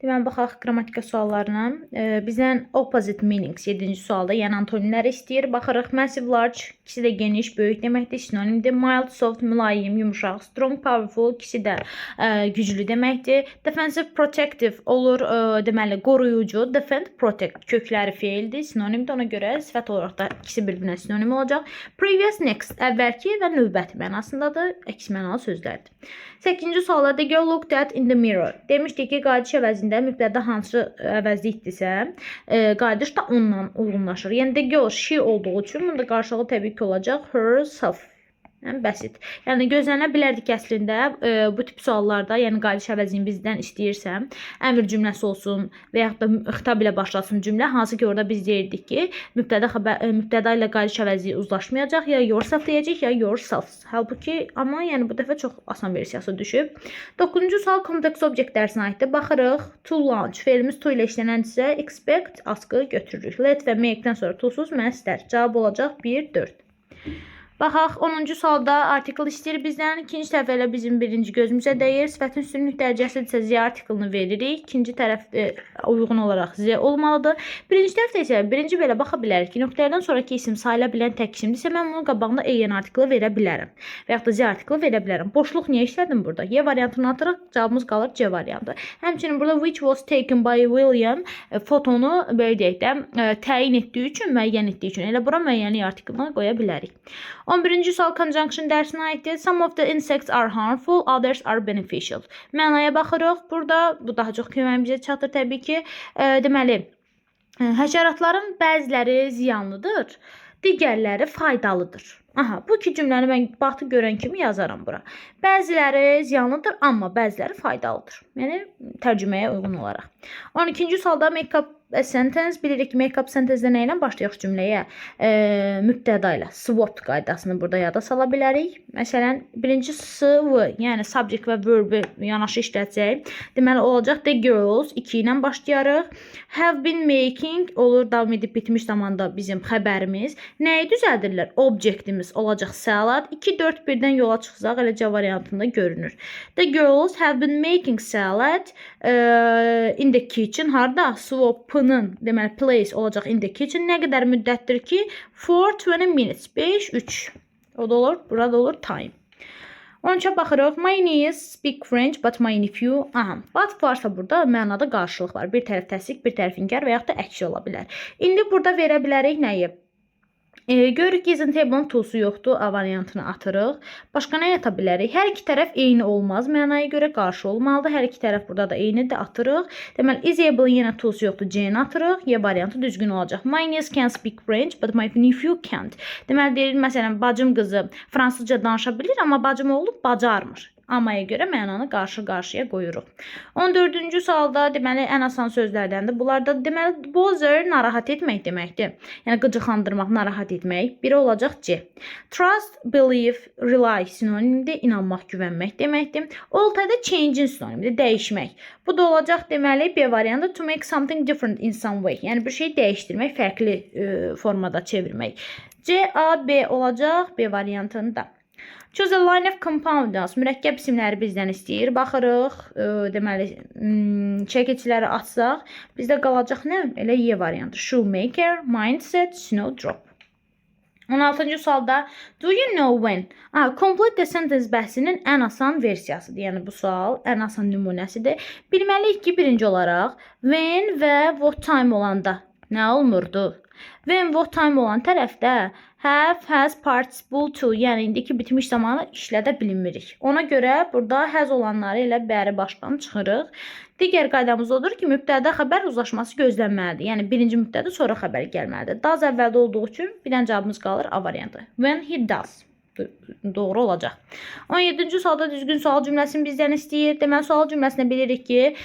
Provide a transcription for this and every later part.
Deməli, baxaq qrammatika suallarına. Bizdən opposite meanings 7-ci sualda, yəni antonimləri istəyir. Baxırıq, massive, large, ikisi də geniş, böyük deməkdir, sinonimdir. Mild, soft, mülayim, yumuşaq, strong, powerful, ikisi də güclü deməkdir. Defensive, protective olur, deməli, qoruyucu. Defend, protect, kökləri feildir, sinonimdir. Ona görə sifət olaraq da ikisi bir-birinə sinonim olacaq. Previous, next, əvvəlki və növbəti mənasındadır, əks mənalı sözlərdir. 8-ci sualda, the girl looked at in the mirror. Demişdik ki, qayıdış əvəzində mübtədə hansı əvəzlikdirsə, qayıdış da onunla uyğunlaşır. Yəni, the girl, she olduğu üçün bunda qarşılığı təbii ki olacaq herself. Yəni, bəsit. Yəni, gözlənə bilərdik ki, əslində bu tip suallarda, yəni qayıdış əvəzini bizdən istəyirsə, əmr cümləsi olsun və yaxud da xitab ilə başlasın cümlə, hansı ki, orada biz deyirdik ki, mübtəda ilə qayıdış əvəzi uzlaşmayacaq, ya yourself deyəcək, ya yourselves. Halbuki, amma yəni bu dəfə çox asan versiyası düşüb. 9-cu sual complex object dərsinə aiddir. Baxırıq, to launch, fe'limiz to ilə işlənəndirsə, expect, askı götürürük. Let və make-dən sonra to-suz məstər. Cavab olacaq 1, 4. Baxaq, 10-cu sualda artikel istəyir bizdən. İkinci tərəf ilə bizim birinci gözümüzə dəyir. Sifətin üstünlük dərəcəsidirsə Z artikelini veririk. İkinci tərəf uyğun olaraq Z olmalıdır. Birinci tərəfdə isə birinci belə baxa bilərik ki, nöqtələrdən sonraki isim sayıla bilən tək isimdirsə, mən bunun qabağında EN artikeli verə bilərəm. Və yaxud da Z artikeli verə bilərəm. Boşluq niyə işlədim burada? Y variantını atırıq, cavabımız qalır C variantı. Həmçinin burada which was taken by William fotonu belə deyək də təyin etdiyi üçün, müəyyən etdiyi üçün elə bura müəyyənlik artikelini qoya bilərik. 11-ci sual conjunction dərsinə aiddir. Some of the insects are harmful, others are beneficial. Mənaya baxırıq. Burada bu daha çox köməyimizə çatır təbii ki. Deməli, həşəratların bəziləri ziyanlıdır, digərləri faydalıdır. Aha, bu iki cümləni mən baxdı görən kimi yazaram bura. Bəziləri ziyanlıdır, amma bəziləri faydalıdır. Yəni, tərcüməyə uyğun olaraq. 12-ci sualda make up a sentence. Bilirik ki, make up sentence-də nə ilə başlayaq cümləyə? Mübtəda ilə, SWOT qaydasını burada yada sala bilərik. Məsələn, birinci SV, yəni subject və verb yanaşı işlətəcək. Deməli, olacaq the girls, 2 ilə başlayarıq. Have been making, olur, davam edib bitmiş zamanda bizim xəbərimiz. Nəyi düzəldirlər? Objectimiz olacaq salad. 2, 4, 1-dən yola çıxsaq, elə C variantında görünür. The girls have been making salad in the kitchen. Harada? Swap-ın, deməli, place olacaq in the kitchen. Nə qədər müddətdir ki? For 20 minutes. 5, 3. O da olur, burada olur time. 13-ə baxırıq. My niece speak French, but my nephew... Aha, but varsa burada mənada qarşılıq var. Bir tərəf təsdiq, bir tərəf inkar və yaxud da əksi ola bilər. İndi burada verə bilərik nəyi? Görürük ki, isn't table'ın to'su yoxdur, A variantını atırıq. Başqa nə yata bilərik? Hər iki tərəf eyni olmaz, mənaya görə qarşı olmalıdır. Hər iki tərəf burada da eyni də atırıq. Deməli, is able yenə to'su yoxdur, C-ni atırıq. Y variantı düzgün olacaq. My niece can speak French, but my nephew can't. Deməli, deyir, məsələn, bacım qızı fransızca danışa bilir, amma bacım oğlu bacarmır. Amaya görə mənanı qarşı-qarşıya qoyuruq. 14-cü sualda, deməli, ən asan sözlərdəndir. Bunlarda, deməli, bother narahat etmək deməkdir. Yəni, qıcıqlandırmaq, narahat etmək. Biri olacaq C. Trust, believe, rely sinonimdir. İnanmaq, güvənmək deməkdir. Alter-də change-in sinonimdir. Dəyişmək. Bu da olacaq, deməli, B variantı to make something different in some way. Yəni, bir şey dəyişdirmək, fərqli formada çevirmək. C, A, B olacaq B variantında. Choose a line of compounds. Mürəkkəb isimləri bizdən istəyir. Baxırıq, deməli, çəkiçləri açsaq, bizdə qalacaq nə? Elə Y variantı. Shoemaker, mindset, snowdrop. 16-cı sualda do you know when? Complete the sentence bəhsinin ən asan versiyasıdır. Yəni, bu sual ən asan nümunəsidir. Bilməliyik ki, birinci olaraq when və what time olanda nə olmurdu? When, what time olan tərəfdə have, has, participle to, yəni indiki bitmiş zamanı işlədə bilmirik. Ona görə burada has olanları elə bəri başdan çıxırıq. Digər qaydamız odur ki, mübtədə xəbər uzlaşması gözlənməlidir. Yəni, birinci mübtədə sonra xəbər gəlməlidir. Does əvvəldə olduğu üçün bilən cavabımız qalır A variantı. When he does. Doğru olacaq. 17-ci sualda düzgün sual cümləsini bizdən istəyir. Deməli, sual cümləsində bilirik ki,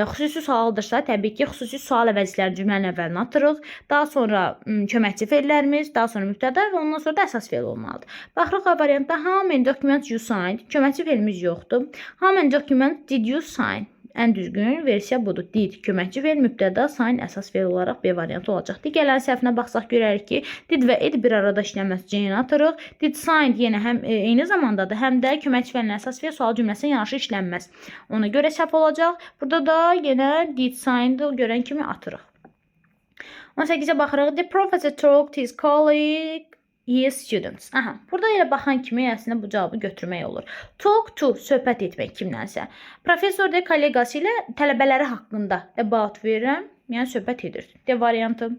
xüsusi sualdırsa, təbii ki, xüsusi sual əvəzlikləri cümlənin əvvəlinə atırıq. Daha sonra köməkçi fe'llərimiz, daha sonra mübtəda və ondan sonra da əsas fe'l olmalıdır. Baxırıq A variantda how many documents you signed? Köməkçi fe'limiz yoxdur. How many documents did you sign? ən düzgün versiya budur. Did köməkçi fe'l, mübtəda, sign əsas fe'l olaraq B variantı olacaq. Digərlərin səhvinə baxsaq görərik ki, did və id bir arada işləməz C-ni atırıq. Did signed yenə həm eyni zamandadır, həm də köməkçi fe'lin əsas fe'l sual cümləsində yanaşı işlənməz. Ona görə səhv olacaq. Burada da yenə did signed görən kimi atırıq. 18-ə baxırıq. The professor talked his colleague his students. Aha, burada elə baxan kimi əslində bu cavabı götürmək olur. Talk to, söhbət etmək kimlənsə. Professor da kolleqası ilə tələbələri haqqında about verirəm, yəni söhbət edir. D variantı.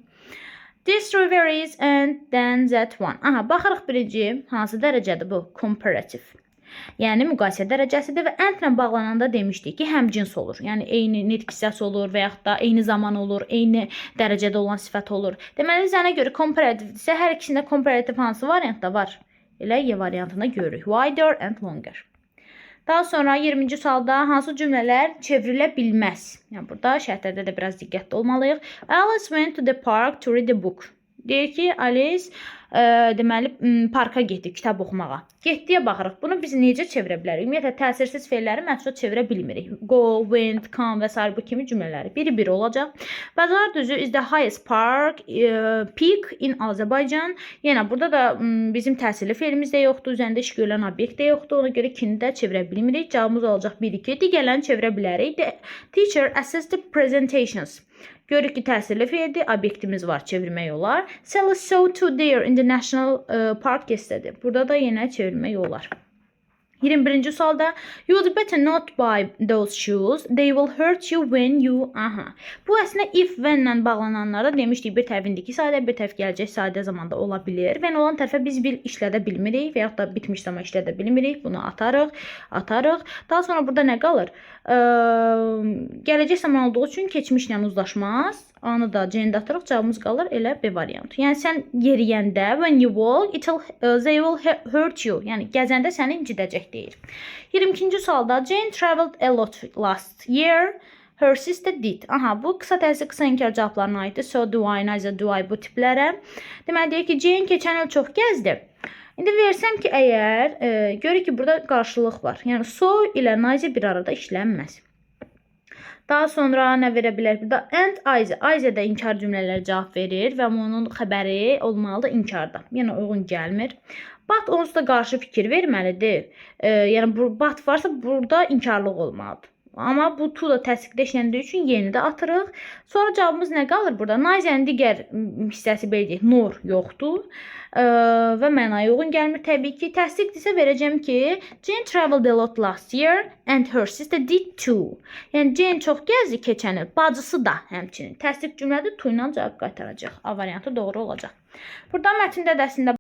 This strawberries and then that one. Aha, baxırıq birinci, hansı dərəcədir bu? Comparative. Yəni müqayisə dərəcəsidir və and-lə bağlananda demişdik ki, həmcins olur. Yəni eyni nitq hissəsi olur və yaxud da eyni zaman olur, eyni dərəcədə olan sifət olur. Deməli, zənə görə comparative isə hər ikisində comparative hansı variantda var? Elə Y variantına görürük. Wider and longer. Daha sonra 20-ci sualda hansı cümlələr çevrilə bilməz? Yəni burada şərtlərdə də biraz diqqətli olmalıyıq. Alice went to the park to read a book. Deyir ki, Alice deməli parka getdi kitab oxumağa. Getdiyə baxırıq. Bunu biz necə çevirə bilərik? Ümumiyyətlə təsirsiz fe'lləri məhdud çevirə bilmirik. Go, went, come və s. bu kimi cümlələri biri-biri olacaq. Bəzər düzü is the highest peak in Azerbaijan. Yenə burada da bizim təsirli fe'limiz də yoxdur, üzərində iş görülən obyekt də yoxdur. Ona görə ikini də çevirə bilmirik. Cavabımız olacaq 1-2. Digərlərini çevirə bilərik. The teacher assisted presentations. Görürük ki, təsirli fe'ldir, obyektimiz var, çevirmək olar. Sally saw two deer in the national park yesterday. Burada da yenə çevirmək olar. 21-ci sualda you would better not buy those shoes. They will hurt you when you... Aha. Bu əslində if when-lə bağlananlarda demişdik bir tərəf indiki sadə, bir tərəf gələcək sadə zamanda ola bilir. When olan tərəfə biz bir işlədə bilmirik və yaxud da bitmiş zaman işlədə bilmirik. Bunu atarıq. Daha sonra burada nə qalır? Gələcək zaman olduğu üçün keçmişlə uzlaşmaz. Anı da C-də atırıq. Cavabımız qalır elə B variantı. Yəni sən yeriyəndə when you walk, they will hurt you. Yəni gəzəndə səni incidəcək deyir. 22-ci sualda Jane traveled a lot last year. Her sister did. Aha, bu qısa təsir, qısa inkar cavablarına aiddir. So do I, neither do I bu tiplərə. Deməli deyir ki, Jane keçən il çox gəzdi. İndi versəm ki, əgər görək ki, burada qarşılıq var. Yəni so ilə neither bir arada işlənməz. Daha sonra nə verə bilər? Burada and Ayzə. Ayzə də inkar cümlələri cavab verir və onun xəbəri olmalıdır inkarda. Yəni uyğun gəlmir. But onsuz da qarşı fikir verməlidir. Yəni but varsa burada inkarlıq olmalıdır. Amma bu to da təsdiqdə işləndiyi üçün yeni də atırıq. Sonra cavabımız nə qalır burada? Neither'in digər hissəsi belə deyək, nor yoxdur. Və mənaya uyğun gəlmir təbii ki. Təsdiqdirsə verəcəm ki, Jane traveled a lot last year and her sister did too. Yəni Jane çox gəzdi keçən il, bacısı da həmçinin. Təsdiq cümlədə to ilə cavab qaytaracaq. A variantı doğru olacaq. Burada mətndə də əslində